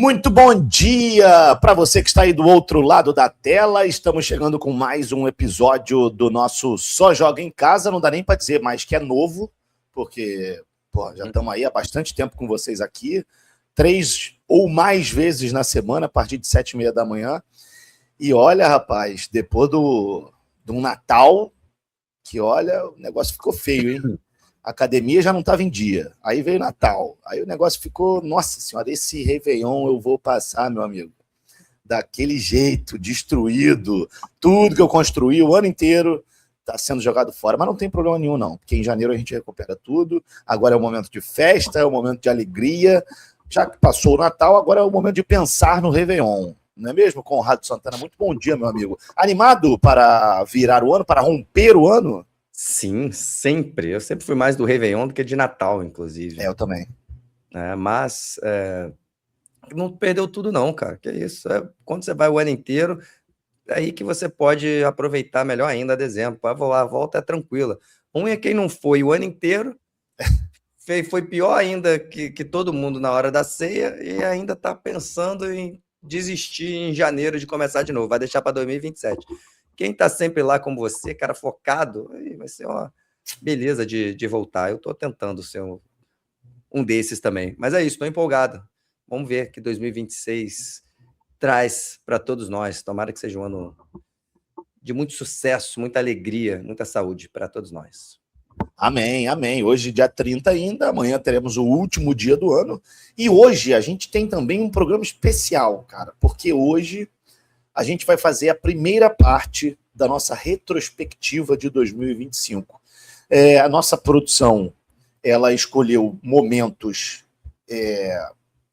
Muito bom dia para você que está aí do outro lado da tela. Estamos chegando com mais um episódio do nosso Só Joga em Casa. Não dá nem para dizer mais que é novo, porque já estamos aí há bastante tempo com vocês aqui. 3 ou mais vezes na semana, a partir de 7h30 da manhã. E olha, rapaz, depois do Natal, que olha, o negócio ficou feio, hein? A academia já não estava em dia. Aí veio Natal. Aí o negócio ficou, nossa senhora, esse Réveillon eu vou passar, meu amigo, daquele jeito, destruído. Tudo que eu construí o ano inteiro está sendo jogado fora. Mas não tem problema nenhum, não, porque em janeiro a gente recupera tudo. Agora é o momento de festa, é o momento de alegria. Já que passou o Natal, agora é o momento de pensar no Réveillon. Não é mesmo, Conrado Santana? Muito bom dia, meu amigo. Animado para virar o ano, para romper o ano? Sim, sempre. Eu sempre fui mais do Réveillon do que de Natal, inclusive. Eu também. Mas não perdeu tudo não, cara. Que isso. Quando você vai o ano inteiro, é aí que você pode aproveitar melhor ainda dezembro. A volta é tranquila. É quem não foi o ano inteiro, foi pior ainda que todo mundo na hora da ceia e ainda tá pensando em desistir em janeiro de começar de novo. Vai deixar para 2027. Quem tá sempre lá como você, cara, focado, aí vai ser uma beleza de voltar. Eu tô tentando ser um desses também. Mas é isso, tô empolgado. Vamos ver que 2026 traz para todos nós. Tomara que seja um ano de muito sucesso, muita alegria, muita saúde para todos nós. Amém, amém. Hoje, dia 30 ainda, amanhã teremos o último dia do ano. E hoje a gente tem também um programa especial, cara, porque hoje a gente vai fazer a primeira parte da nossa retrospectiva de 2025. A nossa produção, ela escolheu momentos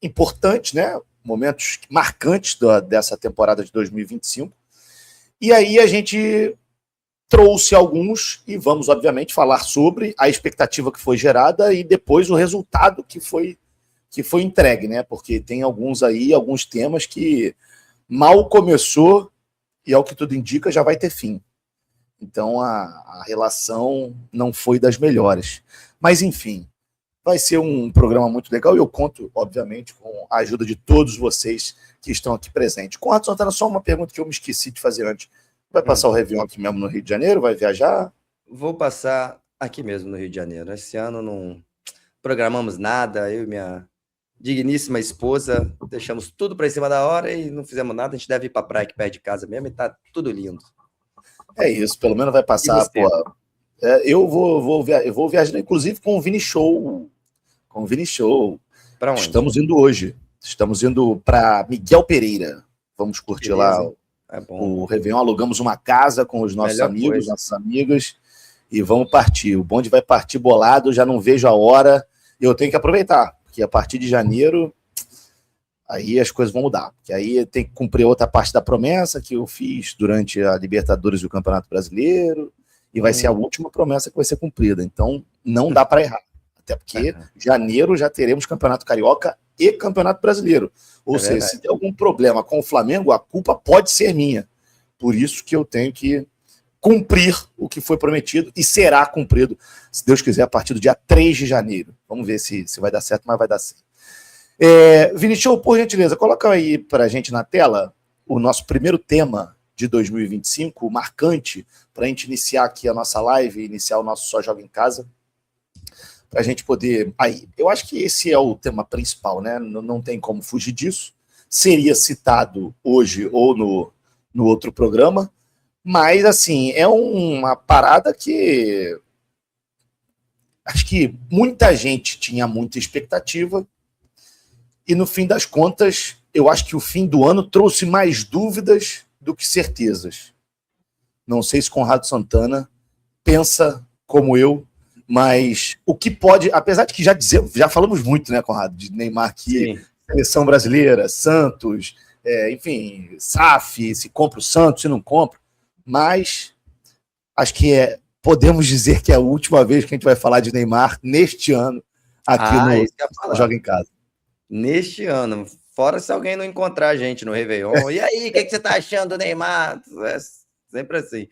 importantes, né? Momentos marcantes dessa temporada de 2025. E aí a gente trouxe alguns e vamos, obviamente, falar sobre a expectativa que foi gerada e depois o resultado que foi entregue, né? Porque tem alguns temas que mal começou e, ao que tudo indica, já vai ter fim. Então a relação não foi das melhores. Mas, enfim, vai ser um programa muito legal e eu conto, obviamente, com a ajuda de todos vocês que estão aqui presentes. Conrado Santana, só uma pergunta que eu me esqueci de fazer antes. Vai passar o Réveillon aqui mesmo no Rio de Janeiro? Vai viajar? Vou passar aqui mesmo no Rio de Janeiro. Esse ano não programamos nada, eu e minha digníssima esposa deixamos tudo para cima da hora e não fizemos nada. A gente deve ir para a praia que perto de casa mesmo e tá tudo lindo. É isso, pelo menos vai passar. Eu vou viajar, inclusive, com o Vini Show. Com o Vini Show. Para onde? Estamos indo hoje. Estamos indo para Miguel Pereira. Vamos curtir lá o Réveillon. Alugamos uma casa com os nossos amigos, nossas amigas, e vamos partir. O bonde vai partir bolado, já não vejo a hora. E eu tenho que aproveitar, porque a partir de janeiro aí as coisas vão mudar. Porque aí tem que cumprir outra parte da promessa que eu fiz durante a Libertadores e o Campeonato Brasileiro. E vai ser a última promessa que vai ser cumprida. Então, não dá para errar. Até porque janeiro já teremos Campeonato Carioca e Campeonato Brasileiro. Ou seja, se tem algum problema com o Flamengo, a culpa pode ser minha. Por isso que eu tenho que cumprir o que foi prometido e será cumprido, se Deus quiser, a partir do dia 3 de janeiro. Vamos ver se vai dar certo, mas vai dar certo. Vinicius, por gentileza, coloca aí para a gente na tela o nosso primeiro tema de 2025, o marcante, para a gente iniciar aqui a nossa live, iniciar o nosso Só Joga em Casa, para a gente poder... Aí, eu acho que esse é o tema principal, né? Não tem como fugir disso. Seria citado hoje ou no outro programa, mas, assim, é uma parada que acho que muita gente tinha muita expectativa e, no fim das contas, eu acho que o fim do ano trouxe mais dúvidas do que certezas. Não sei se Conrado Santana pensa como eu, mas o que pode, apesar de que já falamos muito, né, Conrado, de Neymar aqui, sim, seleção brasileira, Santos, enfim, SAF, se compra o Santos, se não compra, mas acho que podemos dizer que é a última vez que a gente vai falar de Neymar neste ano aqui no Joga em Casa. Neste ano, fora se alguém não encontrar a gente no Réveillon. E aí, o que você tá achando do Neymar? É sempre assim.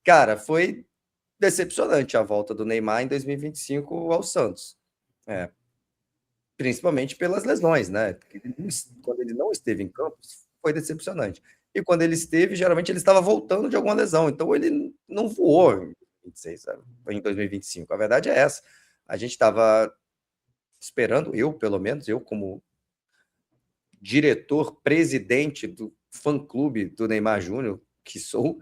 Cara, foi decepcionante a volta do Neymar em 2025 ao Santos. Principalmente pelas lesões, né? Quando ele não esteve em campo, foi decepcionante. E quando ele esteve, geralmente ele estava voltando de alguma lesão. Então ele não voou em 2026, sabe? Em 2025. A verdade é essa. A gente estava esperando, eu, pelo menos, eu como diretor, presidente do fã-clube do Neymar Júnior, que sou,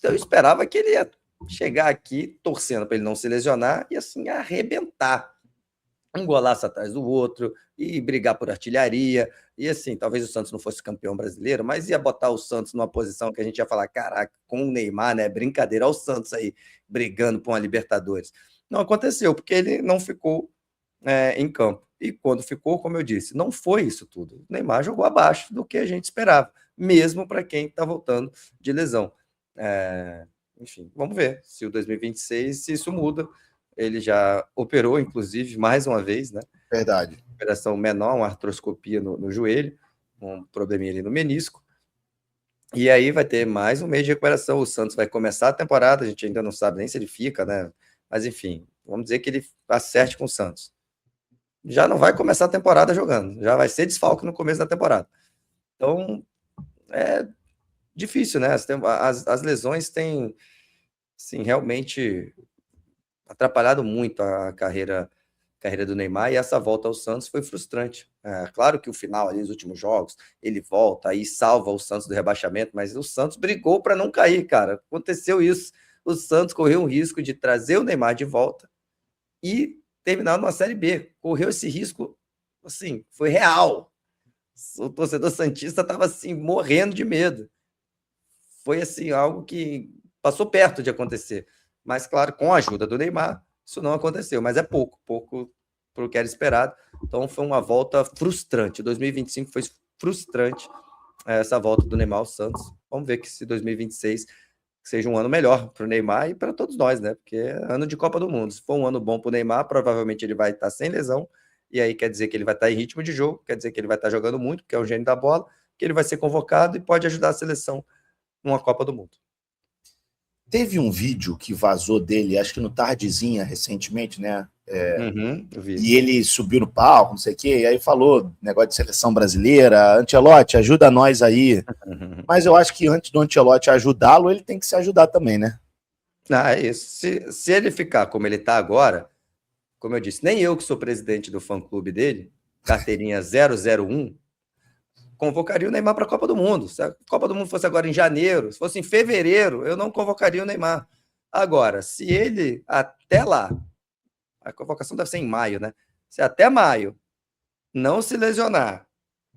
eu esperava que ele ia chegar aqui torcendo para ele não se lesionar e assim arrebentar. Um golaço atrás do outro, e brigar por artilharia, e assim, talvez o Santos não fosse campeão brasileiro, mas ia botar o Santos numa posição que a gente ia falar, caraca, com o Neymar, né, brincadeira, olha o Santos aí, brigando por uma Libertadores. Não aconteceu, porque ele não ficou em campo. E quando ficou, como eu disse, não foi isso tudo. O Neymar jogou abaixo do que a gente esperava, mesmo para quem está voltando de lesão. Enfim, vamos ver se o 2026, se isso muda. Ele já operou, inclusive, mais uma vez, né? Verdade. Operação menor, uma artroscopia no joelho, um probleminha ali no menisco. E aí vai ter mais um mês de recuperação. O Santos vai começar a temporada, a gente ainda não sabe nem se ele fica, né? Mas enfim, vamos dizer que ele acerte com o Santos. Já não vai começar a temporada jogando, já vai ser desfalque no começo da temporada. Então, é difícil, né? As lesões têm, sim, realmente atrapalhado muito a carreira do Neymar, e essa volta ao Santos foi frustrante. Claro que o final ali, os últimos jogos, ele volta aí, salva o Santos do rebaixamento, mas o Santos brigou para não cair, cara. Aconteceu isso. O Santos correu um risco de trazer o Neymar de volta e terminar numa Série B. Correu esse risco, assim, foi real. O torcedor santista estava assim, morrendo de medo. Foi assim, algo que passou perto de acontecer. Mas, claro, com a ajuda do Neymar, isso não aconteceu. Mas é pouco para o que era esperado. Então, foi uma volta frustrante. 2025 foi frustrante, essa volta do Neymar ao Santos. Vamos ver que se 2026 seja um ano melhor para o Neymar e para todos nós, né? Porque é ano de Copa do Mundo. Se for um ano bom para o Neymar, provavelmente ele vai estar sem lesão. E aí quer dizer que ele vai estar em ritmo de jogo, quer dizer que ele vai estar jogando muito, porque é o gênio da bola, que ele vai ser convocado e pode ajudar a seleção numa Copa do Mundo. Teve um vídeo que vazou dele, acho que no Tardezinha, recentemente, né? E ele subiu no palco, não sei o quê, e aí falou negócio de seleção brasileira, Ancelotti, ajuda nós aí. Mas eu acho que antes do Ancelotti ajudá-lo, ele tem que se ajudar também, né? É isso. Se ele ficar como ele está agora, como eu disse, nem eu que sou presidente do fã-clube dele, carteirinha 001, convocaria o Neymar para a Copa do Mundo. Se a Copa do Mundo fosse agora em janeiro, se fosse em fevereiro, eu não convocaria o Neymar. Agora, se ele até lá, a convocação deve ser em maio, né? Se até maio não se lesionar,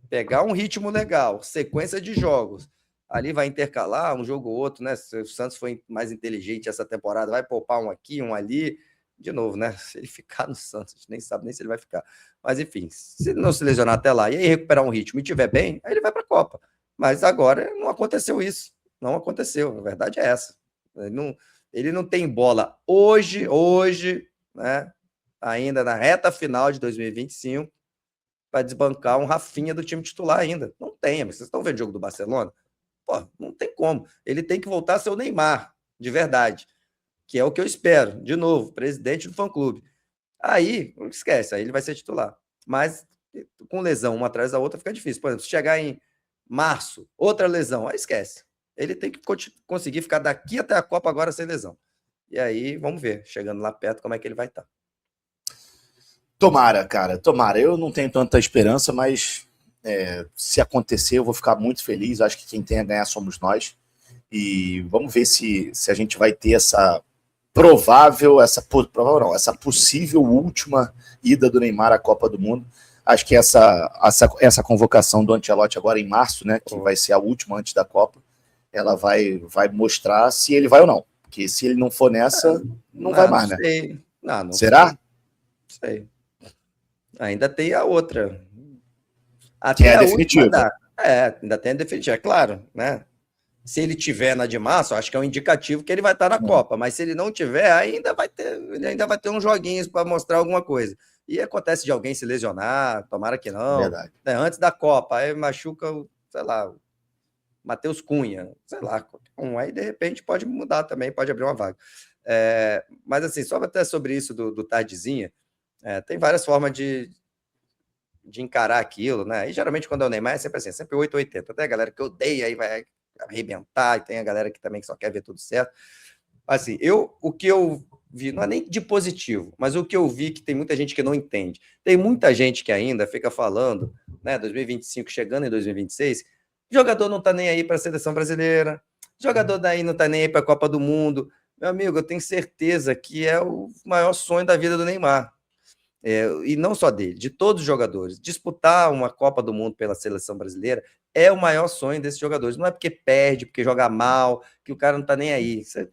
pegar um ritmo legal, sequência de jogos, ali vai intercalar um jogo ou outro, né? Se o Santos foi mais inteligente essa temporada, vai poupar um aqui, um ali. De novo, né? Se ele ficar no Santos, a gente nem sabe nem se ele vai ficar. Mas, enfim, se não se lesionar até lá e aí recuperar um ritmo e estiver bem, aí ele vai para a Copa. Mas agora não aconteceu isso. Não aconteceu. A verdade é essa. Ele não tem bola hoje, né? Ainda na reta final de 2025, para desbancar um Rafinha do time titular ainda. Não tem. Vocês estão vendo o jogo do Barcelona? Pô, não tem como. Ele tem que voltar a ser o Neymar, de verdade. Que é o que eu espero. De novo, presidente do fã-clube. Aí, esquece, aí ele vai ser titular. Mas com lesão uma atrás da outra fica difícil. Por exemplo, se chegar em março, outra lesão, aí esquece. Ele tem que conseguir ficar daqui até a Copa agora sem lesão. E aí, vamos ver, chegando lá perto, como é que ele vai estar. Tomara, cara, tomara. Eu não tenho tanta esperança, mas se acontecer, eu vou ficar muito feliz. Acho que quem tem a ganhar somos nós. E vamos ver se a gente vai ter essa essa possível última ida do Neymar à Copa do Mundo. Acho que essa convocação do Ancelotti agora em março, né, que vai ser a última antes da Copa, ela vai mostrar se ele vai ou não. Porque se ele não for nessa, não vai mais, né? Sei. Não será? Sei. Ainda tem a outra. Até que é a definitiva. Ainda tem a definitiva, é claro, né? Se ele tiver na de março, acho que é um indicativo que ele vai estar na Copa, mas se ele não tiver, ele ainda vai ter uns joguinhos para mostrar alguma coisa. E acontece de alguém se lesionar, tomara que não. Verdade. Né? Antes da Copa, aí machuca, sei lá, o Matheus Cunha, sei lá, aí de repente pode mudar também, pode abrir uma vaga. Mas assim, só até sobre isso do Tardezinha, tem várias formas de de encarar aquilo, né? E geralmente quando é o Neymar é sempre assim, sempre 880. Até a galera que odeia aí vai arrebentar, e tem a galera que também só quer ver tudo certo. Assim, o que eu vi, não é nem de positivo, mas o que eu vi que tem muita gente que não entende. Tem muita gente que ainda fica falando, né, 2025 chegando em 2026, jogador não tá nem aí para a seleção brasileira, jogador daí não tá nem aí para a Copa do Mundo. Meu amigo, eu tenho certeza que é o maior sonho da vida do Neymar. E não só dele, de todos os jogadores. Disputar uma Copa do Mundo pela seleção brasileira é o maior sonho desses jogadores. Não é porque perde, porque joga mal, que o cara não tá nem aí. Isso é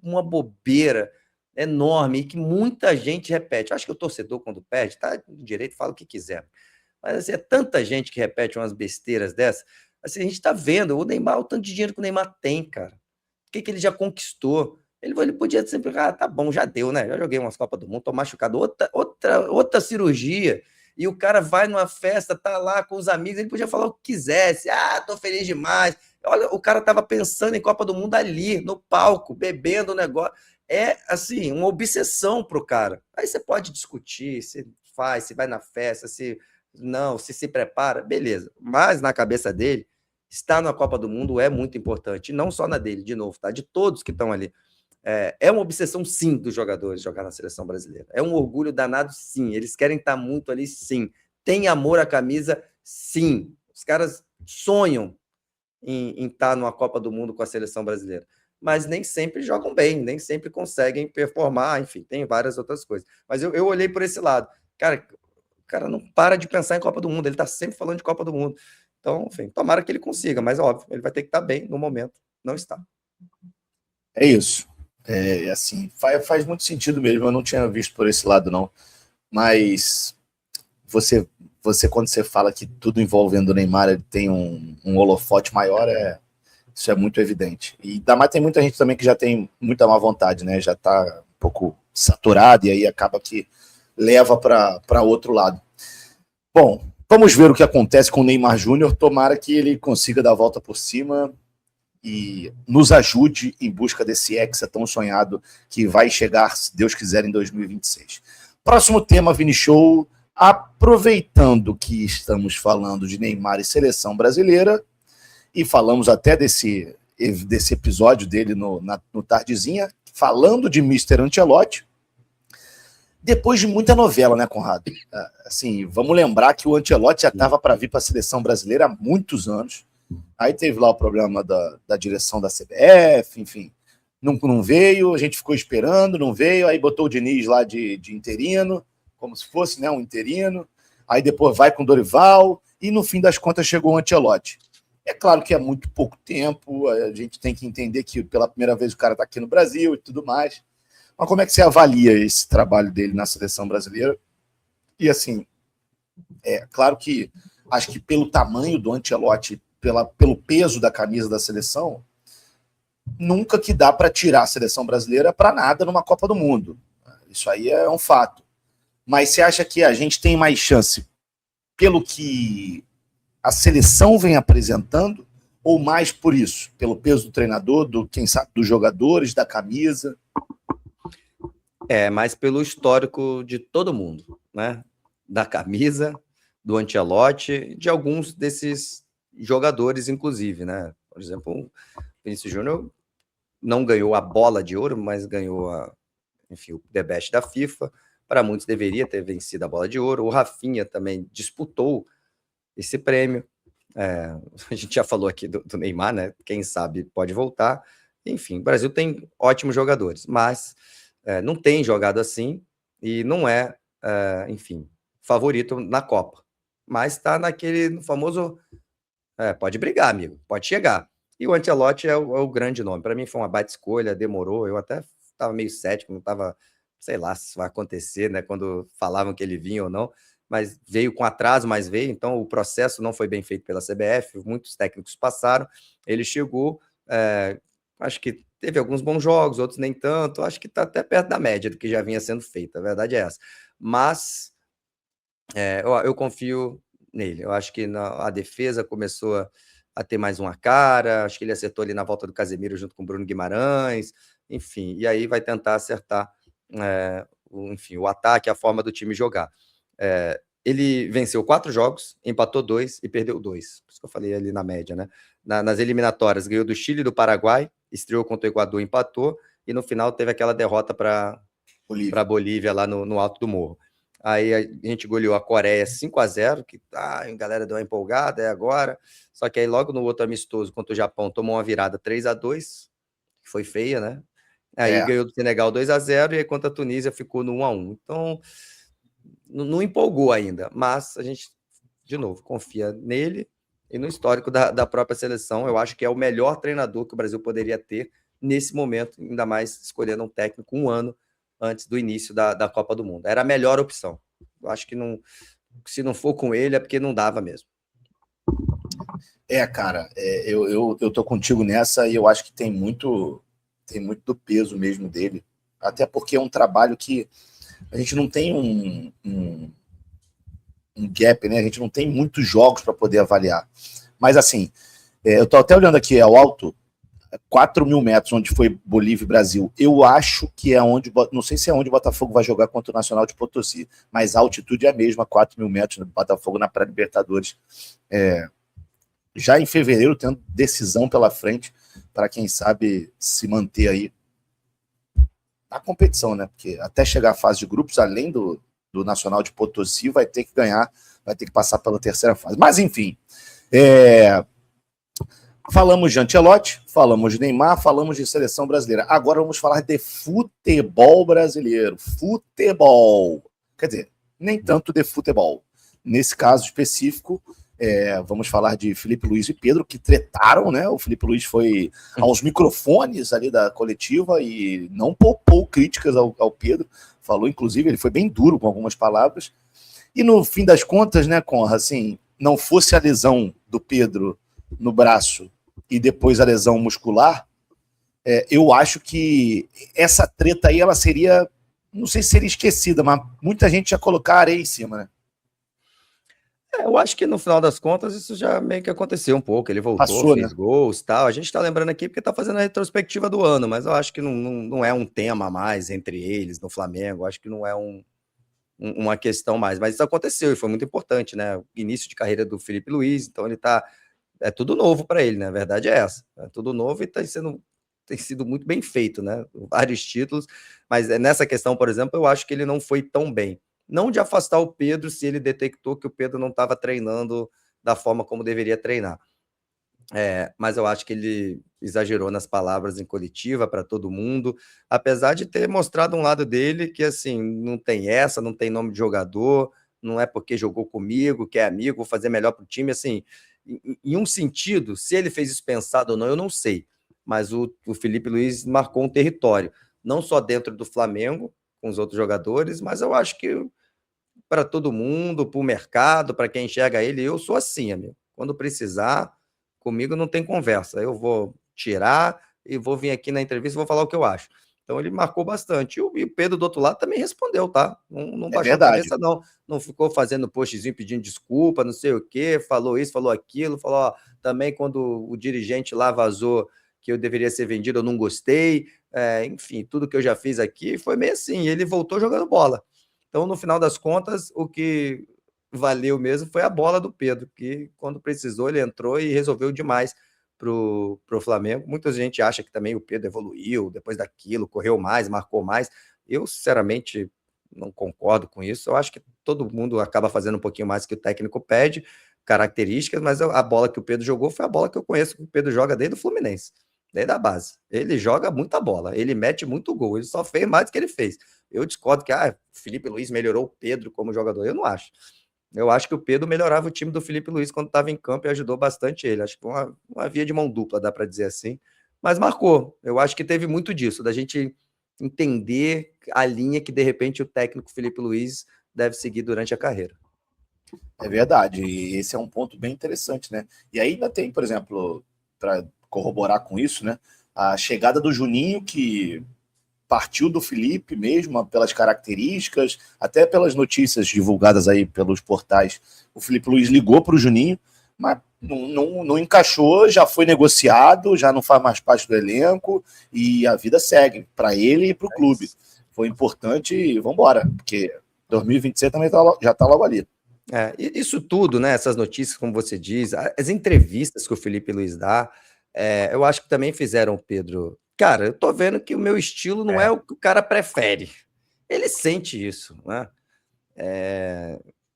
uma bobeira enorme e que muita gente repete. Eu acho que o torcedor, quando perde, tá no direito, fala o que quiser. Mas assim, é tanta gente que repete umas besteiras dessas. Assim, a gente tá vendo o Neymar, o tanto de dinheiro que o Neymar tem, cara. O que ele já conquistou? Ele podia sempre, tá bom, já deu, né? Já joguei umas Copas do Mundo, tô machucado, outra cirurgia, e o cara vai numa festa, tá lá com os amigos, ele podia falar o que quisesse, tô feliz demais. Olha, o cara tava pensando em Copa do Mundo ali, no palco, bebendo o negócio. É, assim, uma obsessão pro cara. Aí você pode discutir, se faz, se vai na festa, se não, se prepara, beleza. Mas na cabeça dele, estar na Copa do Mundo é muito importante, não só na dele, de novo, tá? De todos que estão ali. É uma obsessão, sim, dos jogadores jogar na seleção brasileira. É um orgulho danado, sim. Eles querem estar muito ali, sim. Tem amor à camisa, sim. Os caras sonham em estar numa Copa do Mundo com a seleção brasileira. Mas nem sempre jogam bem, nem sempre conseguem performar, enfim, tem várias outras coisas. Mas eu olhei por esse lado. Cara, o cara não para de pensar em Copa do Mundo, ele está sempre falando de Copa do Mundo. Então, enfim, tomara que ele consiga, mas óbvio, ele vai ter que estar bem no momento. Não está. É isso. Assim, faz muito sentido mesmo. Eu não tinha visto por esse lado, não. Mas você quando você fala que tudo envolvendo o Neymar ele tem um holofote maior, isso é muito evidente. E mas tem muita gente também que já tem muita má vontade, né? Já está um pouco saturado e aí acaba que leva para outro lado. Bom, vamos ver o que acontece com o Neymar Júnior. Tomara que ele consiga dar a volta por cima e nos ajude em busca desse hexa tão sonhado que vai chegar, se Deus quiser, em 2026. Próximo tema, Vini Show. Aproveitando que estamos falando de Neymar e seleção brasileira, e falamos até desse episódio dele no Tardezinha, falando de Mr. Ancelotti, depois de muita novela, né, Conrado? Assim, vamos lembrar que o Ancelotti já estava para vir para a seleção brasileira há muitos anos. Aí teve lá o problema da direção da CBF, enfim, não veio, a gente ficou esperando, não veio, aí botou o Diniz lá de interino, como se fosse, né, um interino, aí depois vai com o Dorival, e no fim das contas chegou o Ancelotti. É claro que é muito pouco tempo, a gente tem que entender que pela primeira vez o cara está aqui no Brasil e tudo mais, mas como é que você avalia esse trabalho dele na seleção brasileira? E assim, claro que acho que pelo tamanho do Ancelotti, pelo peso da camisa da seleção, nunca que dá para tirar a seleção brasileira para nada numa Copa do Mundo. Isso aí é um fato. Mas você acha que a gente tem mais chance pelo que a seleção vem apresentando ou mais por isso? Pelo peso do treinador, quem sabe, dos jogadores, da camisa? Mais pelo histórico de todo mundo, né? Da camisa, do Ancelotti, de alguns desses jogadores, inclusive, né? Por exemplo, o Vinícius Júnior não ganhou a bola de ouro, mas ganhou o The Best da FIFA. Para muitos deveria ter vencido a bola de ouro. O Rafinha também disputou esse prêmio. A gente já falou aqui do Neymar, né? Quem sabe pode voltar. Enfim, o Brasil tem ótimos jogadores, mas não tem jogado assim e não enfim, favorito na Copa. Mas está no famoso pode brigar, amigo, pode chegar. E o Ancelotti é o grande nome. Para mim foi uma baita escolha, demorou. Eu até estava meio cético, não estava, sei lá, se isso vai acontecer, né? Quando falavam que ele vinha ou não, mas veio com atraso, mas veio. Então o processo não foi bem feito pela CBF, muitos técnicos passaram. Ele chegou, acho que teve alguns bons jogos, outros nem tanto. Acho que está até perto da média do que já vinha sendo feito. A verdade é essa. Mas eu confio nele. Eu acho que a defesa começou a ter mais uma cara, acho que ele acertou ali na volta do Casemiro junto com o Bruno Guimarães, enfim, e aí vai tentar acertar o ataque, a forma do time jogar. ele venceu 4 jogos, empatou 2 e perdeu 2. Por isso que eu falei ali na média, né? Nas eliminatórias, ganhou do Chile e do Paraguai, estreou contra o Equador, empatou, e no final teve aquela derrota para Bolívia lá no alto do morro. Aí a gente goleou a Coreia 5-0, que a galera deu uma empolgada, é agora. Só que aí logo no outro amistoso contra o Japão, tomou uma virada 3-2, que foi feia, né? Aí ganhou do Senegal 2-0 e aí contra a Tunísia ficou no 1-1. Então, não empolgou ainda, mas a gente, de novo, confia nele e no histórico da própria seleção. Eu acho que é o melhor treinador que o Brasil poderia ter nesse momento, ainda mais escolhendo um técnico 1 ano antes do início da Copa do Mundo. Era a melhor opção. Eu acho que não, se não for com ele é porque não dava mesmo. Cara, eu tô contigo nessa e eu acho que tem muito do peso mesmo dele, até porque é um trabalho que a gente não tem um gap, né? A gente não tem muitos jogos para poder avaliar. Mas assim, eu tô até olhando aqui ao alto, 4.000 metros, onde foi Bolívia e Brasil. Eu acho que é onde, não sei se é onde o Botafogo vai jogar contra o Nacional de Potosí, mas a altitude é a mesma, 4.000 metros do Botafogo na pré-Libertadores. Já em fevereiro, tendo decisão pela frente, para quem sabe se manter aí na competição, né? Porque até chegar à fase de grupos, além do Nacional de Potosí, vai ter que ganhar, vai ter que passar pela terceira fase. Mas, enfim, falamos de Ancelotti, falamos de Neymar, falamos de seleção brasileira. Agora vamos falar de futebol brasileiro. Futebol. Quer dizer, nem tanto de futebol. Nesse caso específico, vamos falar de Felipe Luiz e Pedro, que tretaram, né? O Felipe Luiz foi aos microfones ali da coletiva e não poupou críticas ao Pedro. Falou, inclusive, ele foi bem duro com algumas palavras. E no fim das contas, né, Conra, assim, não fosse a lesão do Pedro no braço e depois a lesão muscular, eu acho que essa treta aí, ela seria, não sei se seria esquecida, mas muita gente ia colocar areia em cima, né? Eu acho que no final das contas isso já meio que aconteceu um pouco. Ele voltou, fez gols e tal. A gente tá lembrando aqui porque tá fazendo a retrospectiva do ano, mas eu acho que não é um tema mais entre eles no Flamengo. Eu acho que não é uma questão mais. Mas isso aconteceu e foi muito importante, né? O início de carreira do Felipe Luiz, então ele tá. É tudo novo para ele, né? A verdade é essa. É tudo novo e tem sido muito bem feito, né? Vários títulos. Mas nessa questão, por exemplo, eu acho que ele não foi tão bem. Não de afastar o Pedro se ele detectou que o Pedro não estava treinando da forma como deveria treinar. Mas eu acho que ele exagerou nas palavras em coletiva para todo mundo, apesar de ter mostrado um lado dele que, assim, não tem essa, não tem nome de jogador, não é porque jogou comigo, que é amigo, vou fazer melhor para o time, assim, em um sentido, se ele fez isso pensado ou não, eu não sei, mas o Felipe Luiz marcou um território, não só dentro do Flamengo, com os outros jogadores, mas eu acho que para todo mundo, para o mercado, para quem enxerga ele, eu sou assim, amigo. Quando precisar, comigo não tem conversa. Eu vou tirar e vou vir aqui na entrevista e vou falar o que eu acho. Então ele marcou bastante. E o Pedro do outro lado também respondeu, tá? Não baixou a cabeça, não. Não ficou fazendo postzinho pedindo desculpa, não sei o quê, falou isso, falou aquilo, falou, ó, também quando o dirigente lá vazou que eu deveria ser vendido, eu não gostei. Enfim, tudo que eu já fiz aqui foi meio assim. Ele voltou jogando bola. Então, no final das contas, o que valeu mesmo foi a bola do Pedro, que quando precisou ele entrou e resolveu demais pro Flamengo. Muita gente acha que também o Pedro evoluiu depois daquilo, correu mais, marcou mais. Eu, sinceramente, não concordo com isso. Eu acho que todo mundo acaba fazendo um pouquinho mais que o técnico pede, características, mas a bola que o Pedro jogou foi a bola que eu conheço que o Pedro joga desde o Fluminense, desde a base. Ele joga muita bola, ele mete muito gol, ele só fez mais do que ele fez. Eu discordo que Felipe Luiz melhorou o Pedro como jogador. Eu não acho. Eu acho que o Pedro melhorava o time do Felipe Luiz quando estava em campo e ajudou bastante ele. Acho que foi uma via de mão dupla, dá para dizer assim. Mas marcou. Eu acho que teve muito disso, da gente entender a linha que, de repente, o técnico Felipe Luiz deve seguir durante a carreira. É verdade. E esse é um ponto bem interessante, né? E ainda tem, por exemplo, para corroborar com isso, né? A chegada do Juninho, que partiu do Felipe mesmo, pelas características, até pelas notícias divulgadas aí pelos portais. O Felipe Luiz ligou para o Juninho, mas não encaixou, já foi negociado, já não faz mais parte do elenco e a vida segue para ele e para o clube. Foi importante e vamos embora, porque 2026 também já está logo ali. Isso tudo, né? Essas notícias, como você diz, as entrevistas que o Felipe Luiz dá, eu acho que também fizeram, Pedro. Cara, eu tô vendo que o meu estilo não é o que o cara prefere. Ele sente isso, né?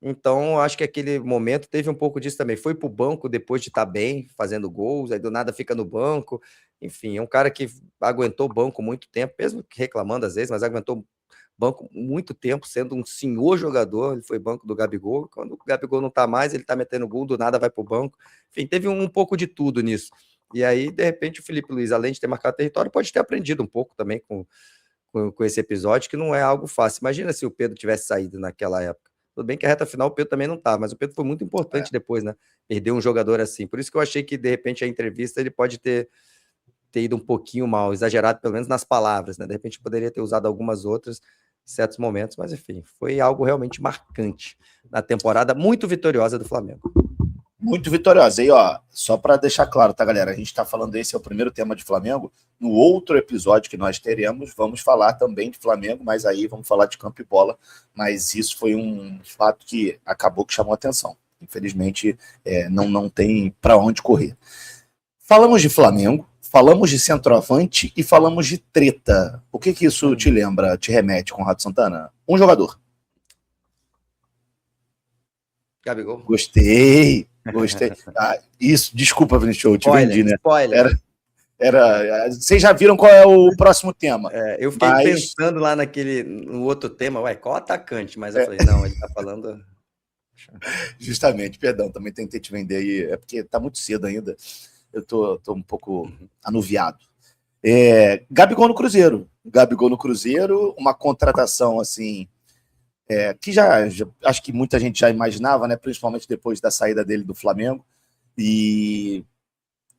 Então, eu acho que aquele momento teve um pouco disso também. Foi pro banco depois de estar bem, fazendo gols, aí do nada fica no banco. Enfim, é um cara que aguentou o banco muito tempo, mesmo que reclamando às vezes, mas aguentou banco muito tempo, sendo um senhor jogador. Ele foi banco do Gabigol. Quando o Gabigol não tá mais, ele tá metendo gol, do nada vai pro banco. Enfim, teve um pouco de tudo nisso. E aí, de repente, o Felipe Luiz, além de ter marcado território, pode ter aprendido um pouco também com esse episódio, que não é algo fácil. Imagina se o Pedro tivesse saído naquela época. Tudo bem que a reta final o Pedro também não tá, mas o Pedro foi muito importante depois, né? Perder um jogador assim. Por isso que eu achei que, de repente, a entrevista ele pode ter ido um pouquinho mal, exagerado, pelo menos nas palavras, né? De repente poderia ter usado algumas outras em certos momentos, mas enfim, foi algo realmente marcante na temporada muito vitoriosa do Flamengo. Muito vitoriosa. E, ó, só para deixar claro, tá, galera? A gente está falando, esse é o primeiro tema de Flamengo. No outro episódio que nós teremos, vamos falar também de Flamengo, mas aí vamos falar de campo e bola. Mas isso foi um fato que acabou que chamou a atenção. Infelizmente, não tem para onde correr. Falamos de Flamengo, falamos de centroavante e falamos de treta. O que isso te lembra, te remete, Conrado Santana? Um jogador. Gabigol. Gostei. Isso, desculpa, Vinícius, eu te vendi, né? Spoiler. Vocês já viram qual é o próximo tema. Eu fiquei pensando lá no outro tema, qual atacante? Mas eu falei, não, ele tá falando... Justamente, perdão, também tentei te vender aí, é porque tá muito cedo ainda, eu tô um pouco anuviado. Gabigol no Cruzeiro, uma contratação assim... que já acho que muita gente já imaginava, né? Principalmente depois da saída dele do Flamengo, e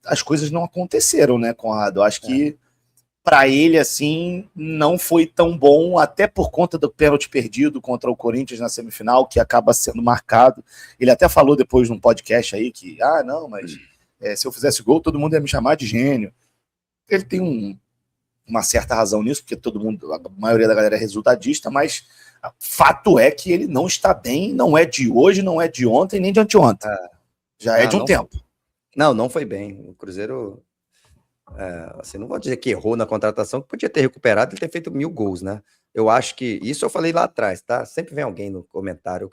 as coisas não aconteceram, né, Conrado? Acho que para ele assim não foi tão bom, até por conta do pênalti perdido contra o Corinthians na semifinal, que acaba sendo marcado. Ele até falou depois num podcast aí que não, mas se eu fizesse gol todo mundo ia me chamar de gênio. Ele tem uma certa razão nisso, porque a maioria da galera é resultadista, mas fato é que ele não está bem, não é de hoje, não é de ontem, nem de anteontem. Já é de um tempo. Não foi bem. O Cruzeiro, assim, não vou dizer que errou na contratação, que podia ter recuperado e ter feito 1000 gols, né? Eu acho que, isso eu falei lá atrás, tá? Sempre vem alguém no comentário.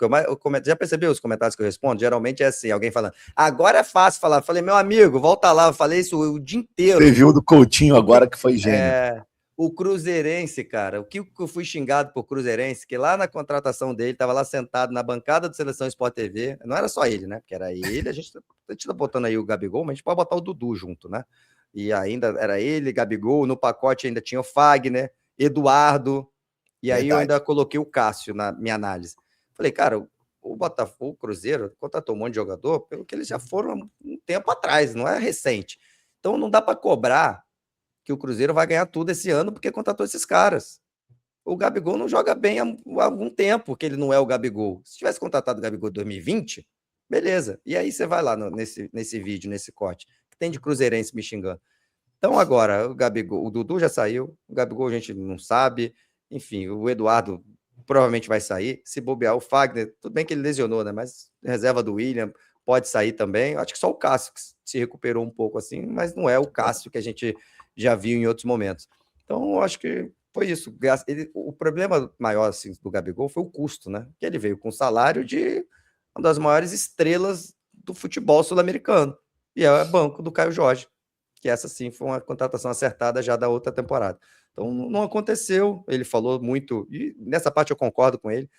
Já percebeu os comentários que eu respondo? Geralmente é assim, alguém falando, agora é fácil falar. Eu falei, meu amigo, volta lá, eu falei isso o dia inteiro. Você viu do Coutinho agora que foi gênio. O Cruzeirense, cara, o que eu fui xingado por Cruzeirense, que lá na contratação dele, estava lá sentado na bancada do Seleção Sport TV, não era só ele, né? Porque era ele, a gente tá botando aí o Gabigol, mas a gente pode botar o Dudu junto, né? E ainda era ele, Gabigol, no pacote ainda tinha o Fagner, Eduardo, e aí eu ainda coloquei o Cássio na minha análise. Falei, cara, o Botafogo, o Cruzeiro, contratou um monte de jogador, pelo que eles já foram um tempo atrás, não é recente. Então não dá para cobrar que o Cruzeiro vai ganhar tudo esse ano porque contratou esses caras. O Gabigol não joga bem há algum tempo, que ele não é o Gabigol. Se tivesse contratado o Gabigol em 2020, beleza. E aí você vai lá nesse vídeo, nesse corte, que tem de cruzeirense me xingando. Então agora, o Gabigol, o Dudu já saiu, o Gabigol a gente não sabe, enfim, o Eduardo provavelmente vai sair, se bobear o Fagner, tudo bem que ele lesionou, né, mas reserva do William pode sair também, acho que só o Cássio que se recuperou um pouco assim, mas não é o Cássio que a gente já viu em outros momentos. Então, eu acho que foi isso. O problema maior assim, do Gabigol foi o custo, né? Que ele veio com o salário de uma das maiores estrelas do futebol sul-americano, e é o banco do Caio Jorge, que essa sim foi uma contratação acertada já da outra temporada. Então, não aconteceu, ele falou muito, e nessa parte eu concordo com ele,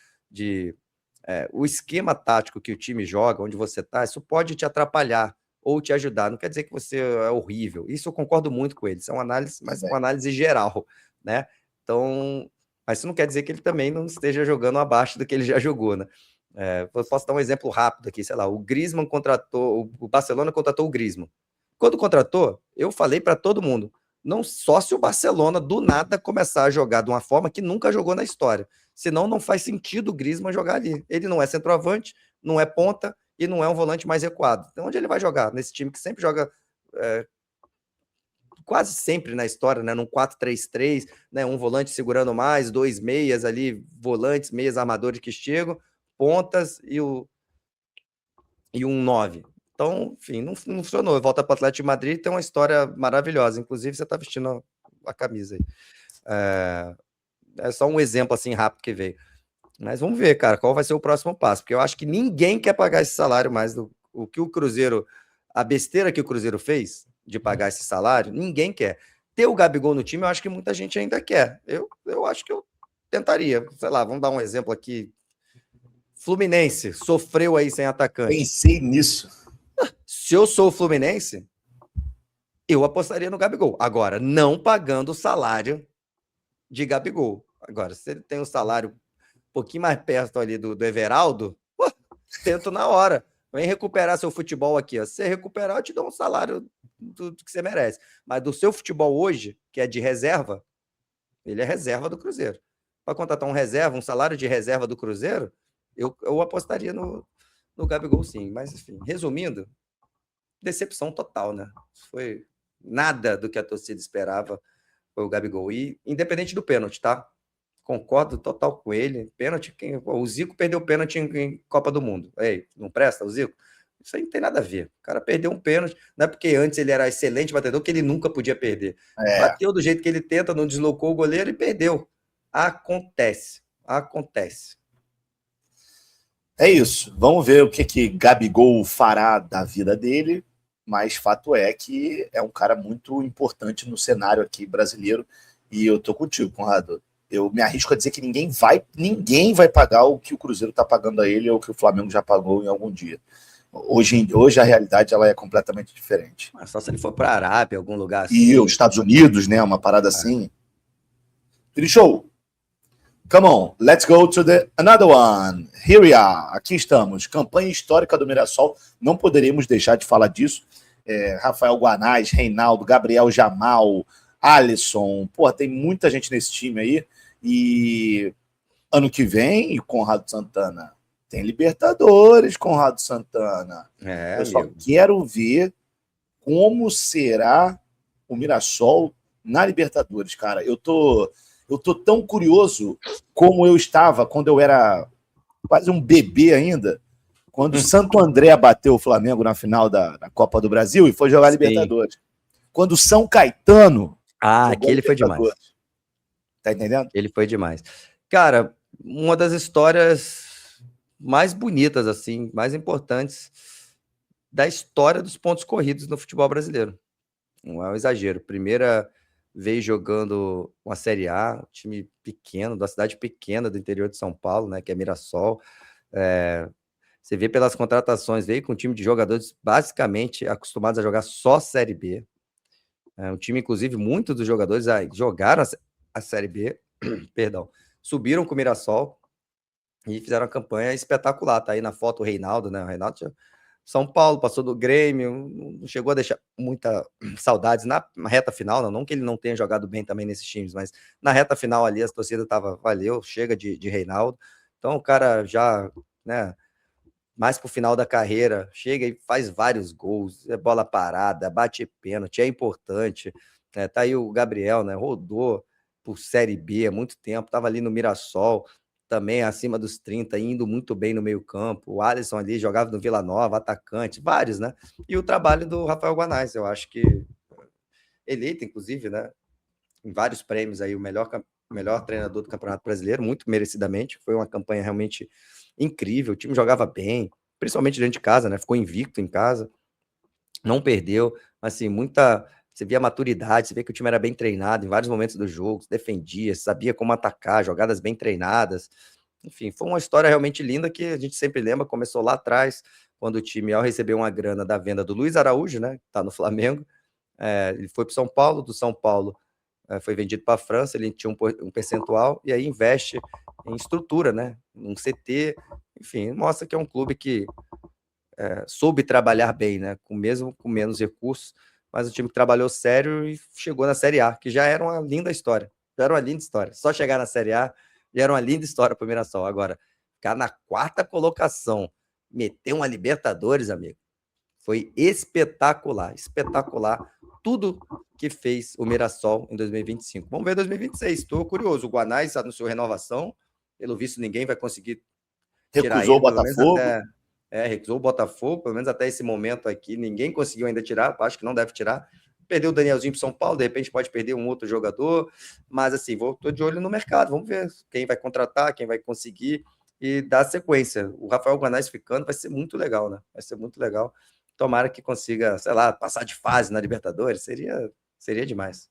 o esquema tático que o time joga, onde você está, isso pode te atrapalhar ou te ajudar. Não quer dizer que você é horrível. Isso eu concordo muito com ele. Isso é uma análise, mas uma análise geral, né? Então, mas isso não quer dizer que ele também não esteja jogando abaixo do que ele já jogou, né? Eu posso dar um exemplo rápido aqui, sei lá, o Griezmann o Barcelona contratou o Griezmann. Quando contratou, eu falei para todo mundo, não só se o Barcelona do nada começar a jogar de uma forma que nunca jogou na história. Senão não faz sentido o Griezmann jogar ali. Ele não é centroavante, não é ponta, e não é um volante mais recuado. Então, onde ele vai jogar? Nesse time que sempre joga quase sempre na história, né? Num 4-3-3, né? Um volante segurando mais, 2 meias ali, volantes, meias armadores que chegam, pontas e o e um 9. Então, enfim, não funcionou. Volta para o Atlético de Madrid, tem uma história maravilhosa. Inclusive, você está vestindo a camisa aí. É só um exemplo assim rápido que veio. Mas vamos ver, cara, qual vai ser o próximo passo. Porque eu acho que ninguém quer pagar esse salário mais o que o Cruzeiro... A besteira que o Cruzeiro fez de pagar esse salário, ninguém quer. Ter o Gabigol no time, eu acho que muita gente ainda quer. Eu acho que eu tentaria. Sei lá, vamos dar um exemplo aqui. Fluminense sofreu aí sem atacante. Pensei nisso. Se eu sou o Fluminense, eu apostaria no Gabigol. Agora, não pagando o salário de Gabigol. Agora, se ele tem um salário um pouquinho mais perto ali do Everaldo, pô, tento na hora. Vem recuperar seu futebol aqui. Ó. Se você recuperar, eu te dou um salário do que você merece. Mas do seu futebol hoje, que é de reserva, ele é reserva do Cruzeiro. Para contratar um reserva, um salário de reserva do Cruzeiro, eu apostaria no Gabigol, sim. Mas, enfim, resumindo, decepção total, né? Foi nada do que a torcida esperava, foi o Gabigol. E independente do pênalti, tá? Concordo total com ele. Pênalti, o Zico perdeu pênalti em Copa do Mundo. Ei, não presta o Zico? Isso aí não tem nada a ver. O cara perdeu um pênalti, não é porque antes ele era excelente batedor que ele nunca podia perder. Bateu do jeito que ele tenta, não deslocou o goleiro e perdeu. Acontece. É isso. Vamos ver o que Gabigol fará da vida dele, mas fato é que é um cara muito importante no cenário aqui brasileiro e eu tô contigo, Conrado. Eu me arrisco a dizer que ninguém vai pagar o que o Cruzeiro está pagando a ele ou o que o Flamengo já pagou em algum dia. Hoje a realidade ela é completamente diferente. Mas só se ele for para a Arábia, algum lugar assim. E os Estados Unidos, né? Uma parada assim. Show. Come on, let's go to another one. Here we are. Aqui estamos. Campanha histórica do Mirassol. Não poderíamos deixar de falar disso. Rafael Guanais, Reinaldo, Gabriel Jamal, Alisson. Pô, tem muita gente nesse time aí. E ano que vem, Conrado Santana. Tem Libertadores, Conrado Santana. Eu só quero ver como será o Mirassol na Libertadores, cara. Eu tô tão curioso como eu estava quando eu era quase um bebê ainda, quando o Santo André bateu o Flamengo na final da Copa do Brasil e foi jogar Libertadores. Quando o São Caetano... aquele foi demais. Tá entendendo? Ele foi demais. Cara, uma das histórias mais bonitas, assim, mais importantes da história dos pontos corridos no futebol brasileiro. Não é um exagero. Primeira vez jogando uma Série A, um time pequeno, da cidade pequena do interior de São Paulo, né, que é Mirassol. Você vê pelas contratações, veio com um time de jogadores basicamente acostumados a jogar só Série B. Um time, inclusive, muitos dos jogadores jogaram a Série B, perdão, subiram com o Mirassol e fizeram uma campanha espetacular. Tá aí na foto o Reinaldo, né? O Reinaldo tinha São Paulo, passou do Grêmio, não chegou a deixar muita saudades na reta final, não que ele não tenha jogado bem também nesses times, mas na reta final ali as torcidas estavam, valeu, chega de Reinaldo. Então o cara já, né, mais pro final da carreira, chega e faz vários gols, é bola parada, bate pênalti, é importante. Tá aí o Gabriel, né, rodou por Série B há muito tempo, tava ali no Mirassol, também acima dos 30, indo muito bem no meio campo. O Alisson ali jogava no Vila Nova, atacante, vários, né? E o trabalho do Rafael Guanais, eu acho que eleito, inclusive, né? Em vários prêmios aí, o melhor treinador do Campeonato Brasileiro, muito merecidamente. Foi uma campanha realmente incrível. O time jogava bem, principalmente dentro de casa, né? Ficou invicto em casa, não perdeu. Assim, você via a maturidade, você via que o time era bem treinado em vários momentos do jogo, se defendia, sabia como atacar, jogadas bem treinadas. Enfim, foi uma história realmente linda que a gente sempre lembra. Começou lá atrás, quando o time, ao receber uma grana da venda do Luiz Araújo, né, que está no Flamengo, ele foi para o São Paulo, do São Paulo foi vendido para a França, ele tinha um percentual, e aí investe em estrutura, né, num CT, enfim, mostra que é um clube que soube trabalhar bem, né, mesmo com menos recursos, mas o time que trabalhou sério e chegou na Série A, que já era uma linda história. Só chegar na Série A já era uma linda história para o Mirassol. Agora, ficar na 4ª colocação, meter uma Libertadores, amigo, foi espetacular. Tudo que fez o Mirassol em 2025. Vamos ver 2026. Estou curioso. O Guanais anunciou renovação. Pelo visto, ninguém vai conseguir tirar recusou o Botafogo. recusou o Botafogo, pelo menos até esse momento aqui, ninguém conseguiu ainda tirar, acho que não deve tirar. Perdeu o Danielzinho para São Paulo, de repente pode perder um outro jogador, mas assim, estou de olho no mercado, vamos ver quem vai contratar, quem vai conseguir e dar sequência. O Rafael Guanais ficando vai ser muito legal, né? Vai ser muito legal. Tomara que consiga, sei lá, passar de fase na Libertadores, seria demais.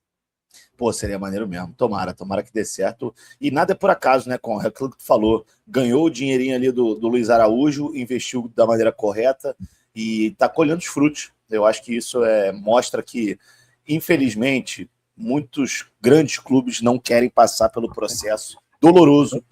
Pô, seria maneiro mesmo. Tomara que dê certo. E nada é por acaso, né, com aquilo que tu falou. Ganhou o dinheirinho ali do Luiz Araújo, investiu da maneira correta e tá colhendo os frutos. Eu acho que isso mostra que, infelizmente, muitos grandes clubes não querem passar pelo processo doloroso.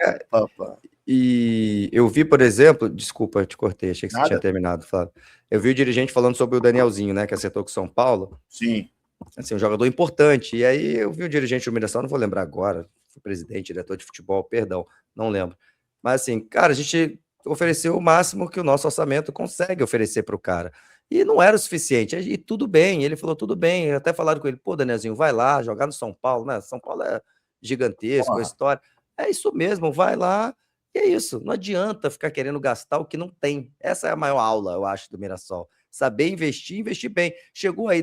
E eu vi, por exemplo, desculpa, eu te cortei, achei que você tinha terminado, Flávio. Eu vi o dirigente falando sobre o Danielzinho, né, que acertou com o São Paulo. Sim. Assim, um jogador importante. E aí eu vi o dirigente do Mirassol, não vou lembrar agora, presidente, diretor de futebol, perdão, não lembro. Mas assim, cara, a gente ofereceu o máximo que o nosso orçamento consegue oferecer para o cara. E não era o suficiente. E tudo bem, ele falou, tudo bem. Eu até falaram com ele, pô, Danielzinho, vai lá, jogar no São Paulo, né? São Paulo é gigantesco, a história. É isso mesmo, vai lá. E é isso, não adianta ficar querendo gastar o que não tem. Essa é a maior aula, eu acho, do Mirassol. Saber investir bem. Chegou aí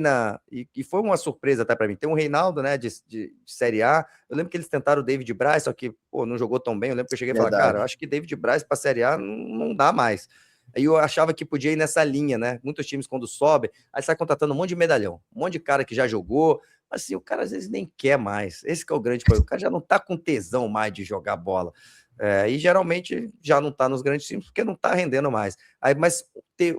e foi uma surpresa até para mim. Tem um Reinaldo, né, de Série A. Eu lembro que eles tentaram o David Braz, só que não jogou tão bem. Eu lembro que eu cheguei a falar, cara, eu acho que David Braz para Série A não dá mais. Aí eu achava que podia ir nessa linha, né? Muitos times, quando sobem, aí sai contratando um monte de medalhão, um monte de cara que já jogou. Assim, o cara às vezes nem quer mais. Esse que é o grande problema. O cara já não tá com tesão mais de jogar bola. E geralmente já não tá nos grandes times porque não tá rendendo mais. Mas que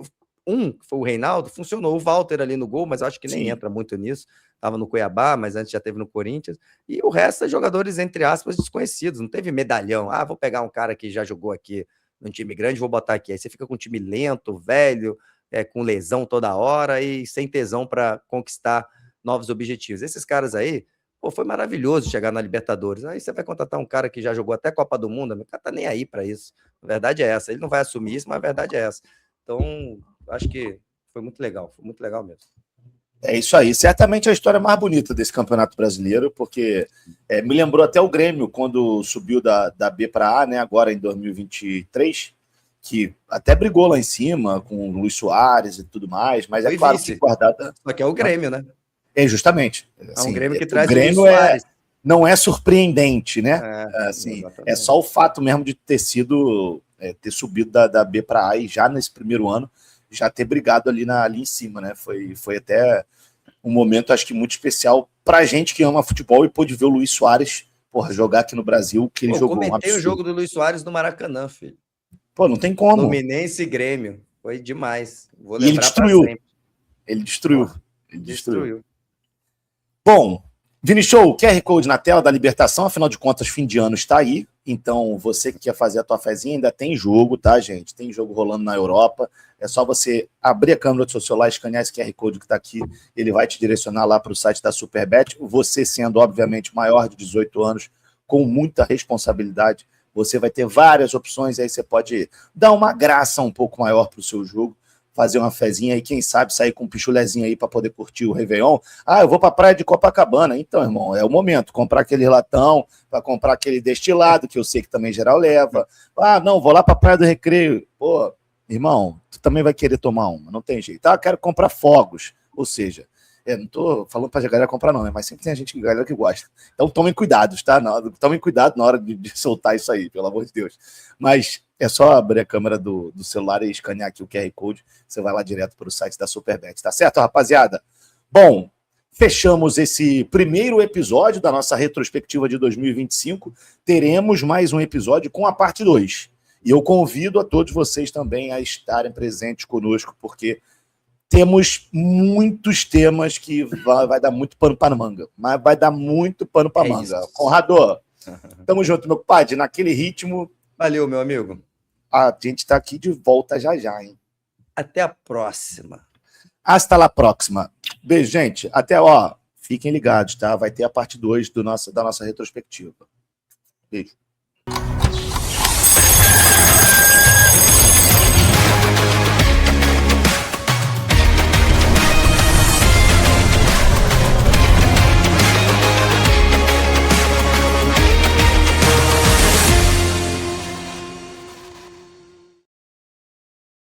foi o Reinaldo, funcionou. O Walter ali no gol, mas eu acho que nem entra muito nisso. Estava no Cuiabá, mas antes já teve no Corinthians. E o resto é jogadores, entre aspas, desconhecidos. Não teve medalhão. Vou pegar um cara que já jogou aqui num time grande, vou botar aqui. Aí você fica com um time lento, velho, com lesão toda hora e sem tesão para conquistar novos objetivos. Esses caras aí, foi maravilhoso chegar na Libertadores. Aí você vai contratar um cara que já jogou até Copa do Mundo, o cara tá nem aí para isso. A verdade é essa. Ele não vai assumir isso, mas a verdade é essa. Então, acho que foi muito legal mesmo. É isso aí. Certamente a história mais bonita desse Campeonato Brasileiro, porque me lembrou até o Grêmio, quando subiu da B para A, né, agora em 2023, que até brigou lá em cima com o Luiz Soares e tudo mais, mas foi claro vice. que guardada... Só que é o Grêmio, né? Justamente. Assim, é um Grêmio que traz o Grêmio o Luiz Soares. Não é surpreendente, né? É só o fato mesmo de ter subido da B para A e já nesse primeiro ano já ter brigado ali em cima, né? Foi até um momento, acho que muito especial pra gente que ama futebol e pôde ver o Luiz Soares jogar aqui no Brasil, que ele jogou um absurdo. O jogo do Luiz Soares no Maracanã, filho. Não tem como. Fluminense e Grêmio. Foi demais. Vou lembrar, e ele destruiu. Ele destruiu. Bom, Vini Show, QR Code na tela da Libertação, afinal de contas, fim de ano está aí. Então, você que quer fazer a tua fezinha, ainda tem jogo, tá, gente? Tem jogo rolando na Europa. É só você abrir a câmera do seu celular, escanear esse QR Code que está aqui. Ele vai te direcionar lá para o site da Superbet. Você sendo, obviamente, maior de 18 anos, com muita responsabilidade, você vai ter várias opções. Aí você pode dar uma graça um pouco maior para o seu jogo, fazer uma fezinha e quem sabe sair com um pichulezinho aí para poder curtir o Réveillon. Eu vou para a praia de Copacabana. Então, irmão, é o momento. Comprar aquele latão, para comprar aquele destilado, que eu sei que também geral leva. Não, vou lá para a Praia do Recreio. Pô, irmão, tu também vai querer tomar uma, não tem jeito. Quero comprar fogos. Ou seja, não tô falando para a galera comprar não, né? Mas sempre tem a gente, galera que gosta. Então tomem cuidados, tá? Tomem cuidado na hora de soltar isso aí, pelo amor de Deus. Mas é só abrir a câmera do celular e escanear aqui o QR Code. Você vai lá direto para o site da Superbet, tá certo, rapaziada? Bom, fechamos esse primeiro episódio da nossa retrospectiva de 2025. Teremos mais um episódio com a parte 2. E eu convido a todos vocês também a estarem presentes conosco, porque temos muitos temas que vai dar muito pano para manga. Mas vai dar muito pano para manga. Isso. Conrado, tamo junto, meu compadre. Naquele ritmo... Valeu, meu amigo. A gente está aqui de volta já, hein? Até a próxima. Hasta la próxima. Beijo, gente. Até, fiquem ligados, tá? Vai ter a parte 2 da nossa retrospectiva. Beijo.